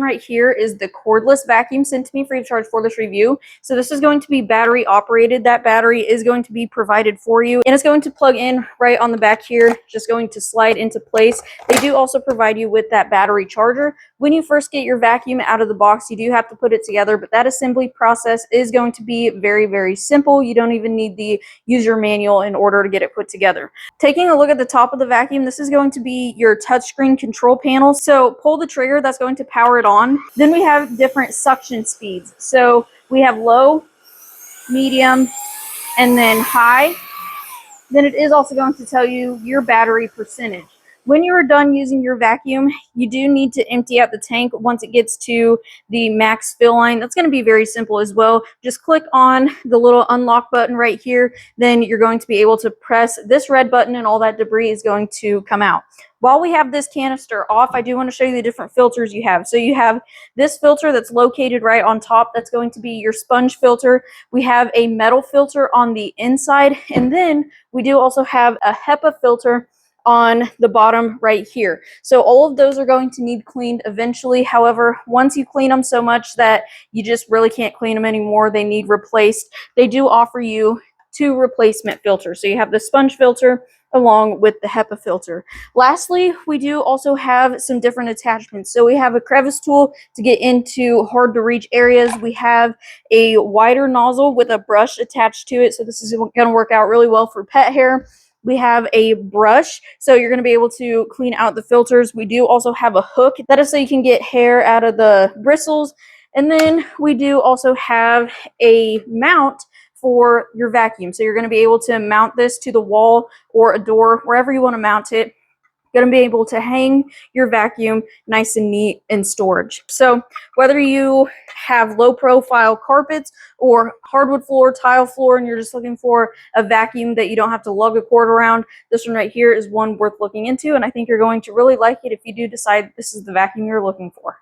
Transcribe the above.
Right here is the cordless vacuum sent to me free of charge for this review. So this is going to be battery operated. That battery is going to be provided for you, and it's going to plug in right on the back here, just going to slide into place. They do also provide you with that battery charger. When you first get your vacuum out of the box, you do have to put it together, but that assembly process is going to be very, very simple. You don't even need the user manual in order to get it put together. Taking a look at the top of the vacuum, this is going to be your touchscreen control panel. So pull the trigger, that's going to power it on. Then we have different suction speeds. So we have low, medium, and then high. Then it is also going to tell you your battery percentage. When you are done using your vacuum, you do need to empty out the tank once it gets to the max fill line. That's going to be very simple as well. Just click on the little unlock button right here. Then you're going to be able to press this red button and all that debris is going to come out. While we have this canister off, I do want to show you the different filters you have. So you have this filter that's located right on top. That's going to be your sponge filter. We have a metal filter on the inside, and then we do also have a HEPA filter on the bottom right here. So all of those are going to need cleaned eventually. However, once you clean them so much that you just really can't clean them anymore, they need replaced, they do offer you 2 replacement filters. So you have the sponge filter along with the HEPA filter. Lastly, we do also have some different attachments. So we have a crevice tool to get into hard to reach areas. We have a wider nozzle with a brush attached to it. So this is going to work out really well for pet hair. We have a brush, so you're going to be able to clean out the filters. We do also have a hook. That is so you can get hair out of the bristles. And then we do also have a mount for your vacuum. So you're going to be able to mount this to the wall or a door, wherever you want to mount it. You're going to be able to hang your vacuum nice and neat in storage. So whether you have low profile carpets or hardwood floor, tile floor, and you're just looking for a vacuum that you don't have to lug a cord around, this one right here is one worth looking into, and I think you're going to really like it if you do decide this is the vacuum you're looking for.